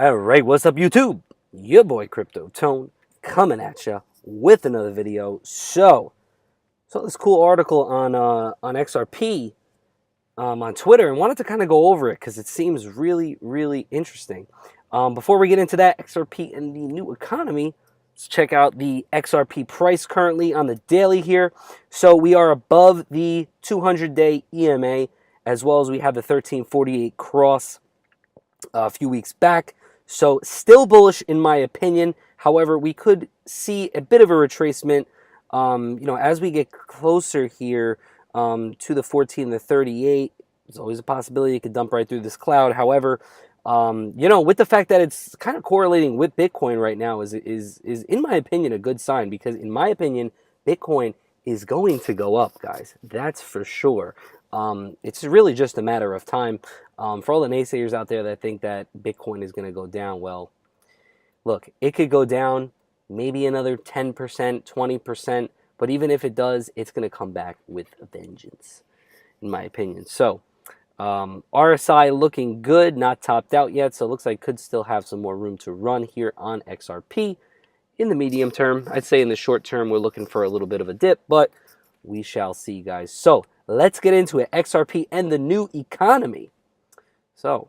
Alright, what's up YouTube? Your boy Crypto Tone coming at ya with another video. So this cool article on XRP on Twitter and wanted to kind of go over it because it seems really interesting. Before we get into that, XRP and the new economy, let's check out the XRP price currently on the daily here. So we are above the 200-day EMA, as well as we have the 1348 cross a few weeks back. So still bullish in my opinion. However, we could see a bit of a retracement, as we get closer here to the 14 to 38. There's always a possibility it could dump right through this cloud. However, with the fact that it's kind of correlating with Bitcoin right now is in my opinion a good sign, because in my opinion Bitcoin is going to go up, guys. That's for sure. It's really just a matter of time. For all the naysayers out there that think that Bitcoin is going to go down, well, look, it could go down maybe another 10%, 20%, but even if it does, it's going to come back with a vengeance, in my opinion. So, RSI looking good, not topped out yet, so it looks like could still have some more room to run here on XRP in the medium term. I'd say in the short term, we're looking for a little bit of a dip, but we shall see, guys. So, let's get into it. XRP and the new economy. So,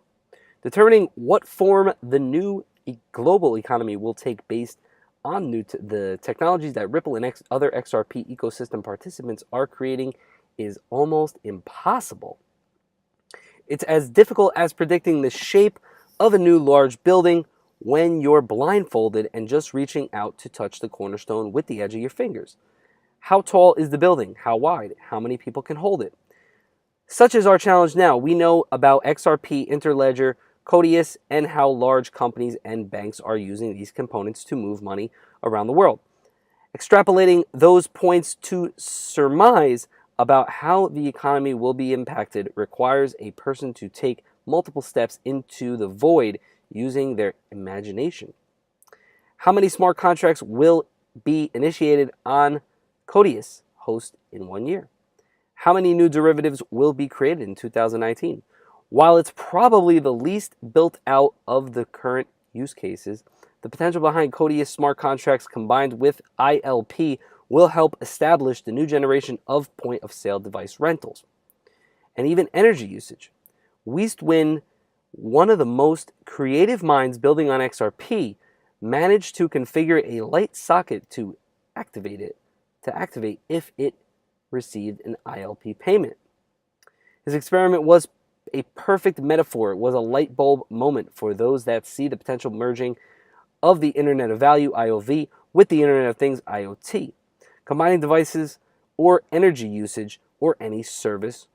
determining what form the new global economy will take based on the technologies that Ripple and other XRP ecosystem participants are creating is almost impossible. It's as difficult as predicting the shape of a new large building when you're blindfolded and just reaching out to touch the cornerstone with the edge of your fingers. How tall is the building? How wide? How many people can hold it? Such is our challenge now. We know about XRP, Interledger, Codius, and how large companies and banks are using these components to move money around the world. Extrapolating those points to surmise about how the economy will be impacted requires a person to take multiple steps into the void using their imagination. How many smart contracts will be initiated on Codius host in 1 year? How many new derivatives will be created in 2019? While it's probably the least built out of the current use cases, the potential behind Codius smart contracts combined with ILP will help establish the new generation of point-of-sale device rentals. And even energy usage. Westwin, one of the most creative minds building on XRP, managed to configure a light socket to activate if it received an ILP payment. His experiment was a perfect metaphor. It was a light bulb moment for those that see the potential merging of the Internet of Value, IOV, with the Internet of Things, IoT, combining devices or energy usage or any service,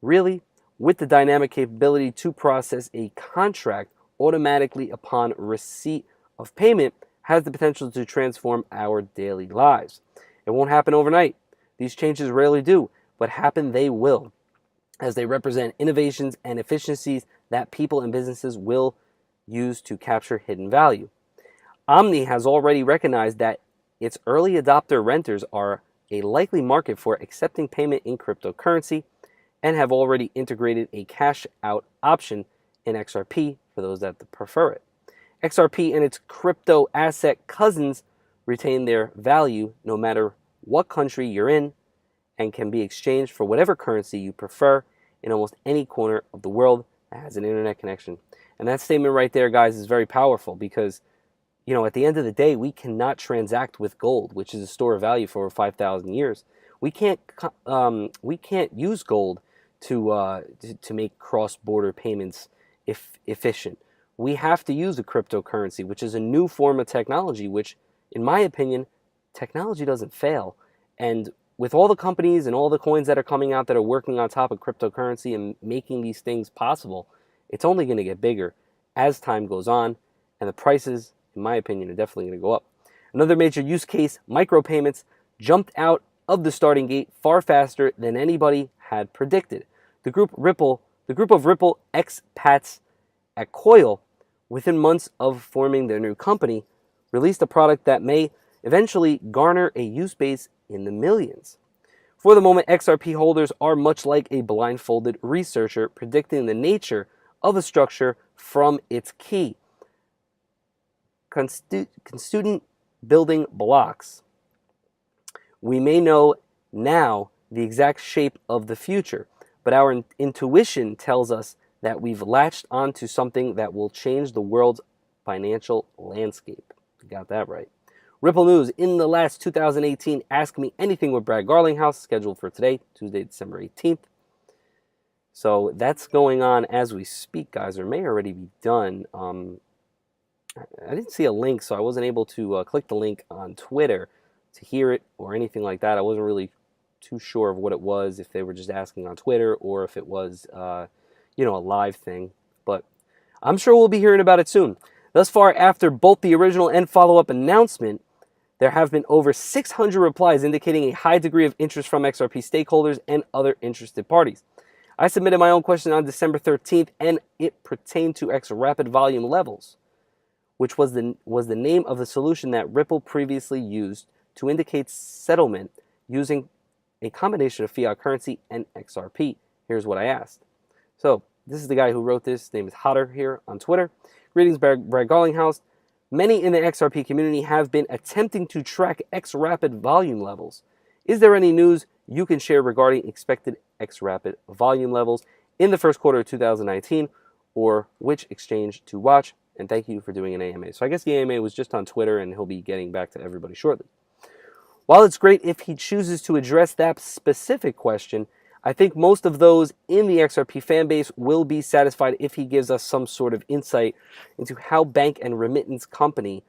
really, with the dynamic capability to process a contract automatically upon receipt of payment, has the potential to transform our daily lives. It won't happen overnight. These changes rarely do, but happen they will, as they represent innovations and efficiencies that people and businesses will use to capture hidden value. Omni has already recognized that its early adopter renters are a likely market for accepting payment in cryptocurrency and have already integrated a cash out option in XRP for those that prefer it. XRP and its crypto asset cousins retain their value no matter what country you're in, and can be exchanged for whatever currency you prefer in almost any corner of the world that has an internet connection. And that statement right there, guys, is very powerful because, at the end of the day, we cannot transact with gold, which is a store of value for over 5,000 years. We can't use gold to make cross-border payments efficient. We have to use a cryptocurrency, which is a new form of technology, which, in my opinion, technology doesn't fail. And with all the companies and all the coins that are coming out that are working on top of cryptocurrency and making these things possible, it's only going to get bigger as time goes on, and the prices, in my opinion, are definitely going to go up. Another major use case, micropayments, jumped out of the starting gate far faster than anybody had predicted. The group of Ripple expats at Coil, within months of forming their new company, released a product that may eventually garner a use base in the millions. For the moment, XRP holders are much like a blindfolded researcher predicting the nature of a structure from its key. student building blocks. We may know now the exact shape of the future, but our intuition tells us that we've latched onto something that will change the world's financial landscape. You got that right. Ripple News, in the last 2018, Ask Me Anything with Brad Garlinghouse, scheduled for today, Tuesday, December 18th. So that's going on as we speak, guys, or may already be done. I didn't see a link, so I wasn't able to click the link on Twitter to hear it or anything like that. I wasn't really too sure of what it was, if they were just asking on Twitter or if it was, a live thing. But I'm sure we'll be hearing about it soon. Thus far, after both the original and follow-up announcement, there have been over 600 replies indicating a high degree of interest from XRP stakeholders and other interested parties. I submitted my own question on December 13th, and it pertained to X rapid volume levels, which was the name of the solution that Ripple previously used to indicate settlement using a combination of fiat currency and XRP. Here's what I asked. So this is the guy who wrote this. His name is Hotter here on Twitter. Greetings, Brad Garlinghouse. Many in the XRP community have been attempting to track X rapid volume levels. Is there any news you can share regarding expected X rapid volume levels in the first quarter of 2019, or which exchange to watch? And thank you for doing an AMA. So I guess the AMA was just on Twitter, and he'll be getting back to everybody shortly. While it's great if he chooses to address that specific question, I think most of those in the XRP fan base will be satisfied if he gives us some sort of insight into how bank and remittance company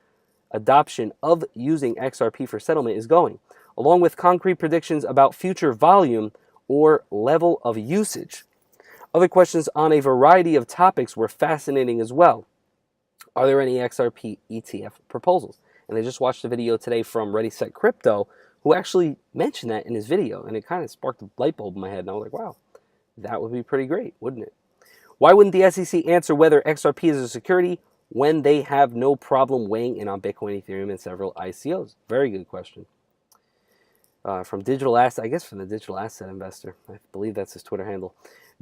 adoption of using XRP for settlement is going, along with concrete predictions about future volume or level of usage. Other questions on a variety of topics were fascinating as well. Are there any XRP ETF proposals? And I just watched a video today from Ready Set Crypto, who actually mentioned that in his video, and it kind of sparked a light bulb in my head, and I was like, wow, that would be pretty great, wouldn't it? Why wouldn't the SEC answer whether XRP is a security when they have no problem weighing in on Bitcoin, Ethereum, and several ICOs? Very good question. From Digital Asset, I guess from the Digital Asset Investor. I believe that's his Twitter handle.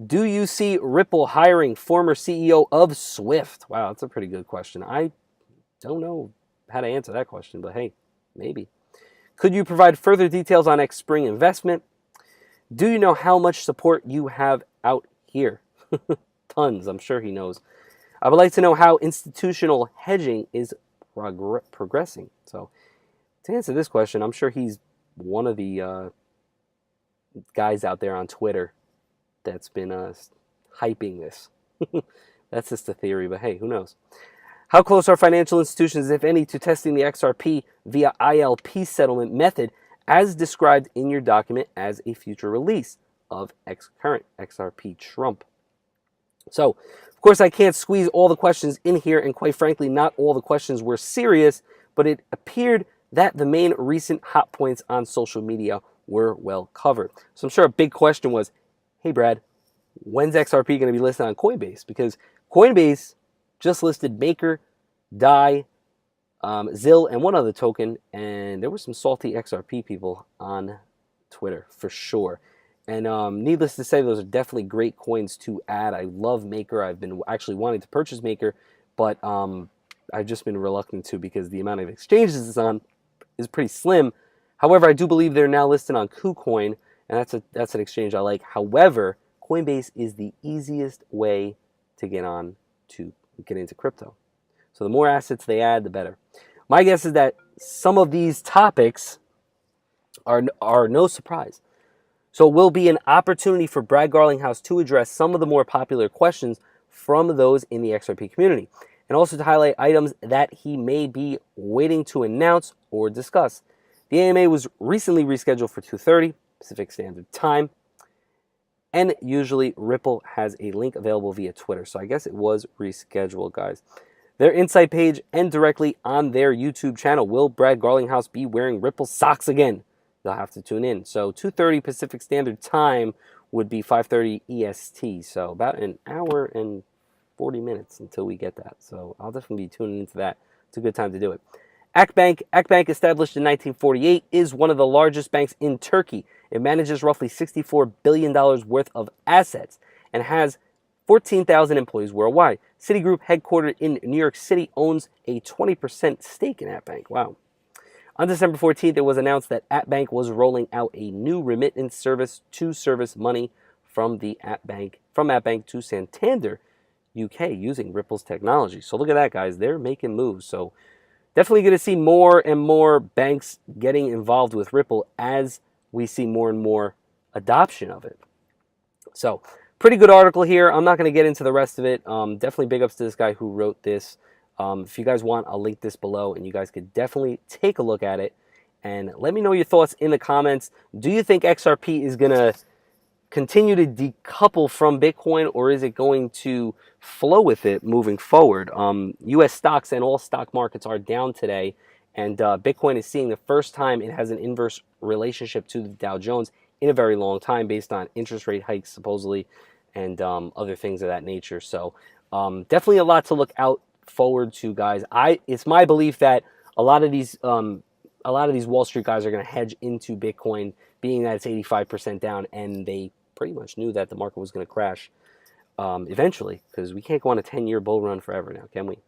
Do you see Ripple hiring former CEO of Swift? Wow, that's a pretty good question. I don't know how to answer that question, but hey, maybe. Could you provide further details on X Spring investment? Do you know how much support you have out here? Tons, I'm sure he knows. I would like to know how institutional hedging is progressing. So to answer this question, I'm sure he's one of the guys out there on Twitter that's been hyping this. That's just a theory, but hey, who knows? How close are financial institutions, if any, to testing the XRP via ILP settlement method as described in your document as a future release of current XRP Trump? So, of course, I can't squeeze all the questions in here, and quite frankly, not all the questions were serious, but it appeared that the main recent hot points on social media were well covered. So I'm sure a big question was, hey, Brad, when's XRP going to be listed on Coinbase? Because Coinbase just listed Maker, DAI, ZIL, and one other token, and there were some salty XRP people on Twitter for sure. And needless to say, those are definitely great coins to add. I love Maker. I've been actually wanting to purchase Maker, but I've just been reluctant to because the amount of exchanges it's on is pretty slim. However, I do believe they're now listed on KuCoin, and that's an exchange I like. However, Coinbase is the easiest way to get into crypto. So the more assets they add, the better. My guess is that some of these topics are no surprise. So it will be an opportunity for Brad Garlinghouse to address some of the more popular questions from those in the XRP community, and also to highlight items that he may be waiting to announce or discuss. The AMA was recently rescheduled for 2:30 Pacific Standard Time, and usually Ripple has a link available via Twitter, so I guess it was rescheduled, guys. Their insight page and directly on their YouTube channel, will Brad Garlinghouse be wearing Ripple socks again? You'll have to tune in. So 2:30 Pacific Standard Time would be 5:30 EST, so about an hour and 40 minutes until we get that. So I'll definitely be tuning into that. It's a good time to do it. Akbank, established in 1948, is one of the largest banks in Turkey. It manages roughly $64 billion worth of assets and has 14,000 employees worldwide. Citigroup, headquartered in New York City, owns a 20% stake in AppBank. Wow. On December 14th, it was announced that AppBank was rolling out a new remittance service to service money from AppBank to Santander, UK, using Ripple's technology. So look at that, guys. They're making moves. So definitely going to see more and more banks getting involved with Ripple as we see more and more adoption of it. So pretty good article here. I'm not going to get into the rest of it. Definitely big ups to this guy who wrote this. If you guys want, I'll link this below, and you guys could definitely take a look at it. And let me know your thoughts in the comments. Do you think XRP is going to continue to decouple from Bitcoin, or is it going to flow with it moving forward? U.S. stocks and all stock markets are down today, and Bitcoin is seeing the first time it has an inverse relationship to the Dow Jones in a very long time, based on interest rate hikes supposedly and other things of that nature. So definitely a lot to look out forward to, guys. It's my belief that a lot of these Wall Street guys are going to hedge into Bitcoin, being that it's 85% down, and they pretty much knew that the market was going to crash eventually, because we can't go on a 10-year bull run forever now, can we?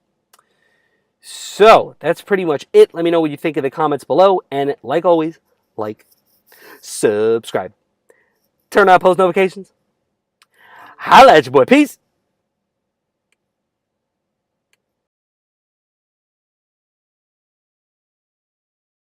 So that's pretty much it. Let me know what you think in the comments below, and like always, like, subscribe, turn on post notifications. Holla at your boy. Peace.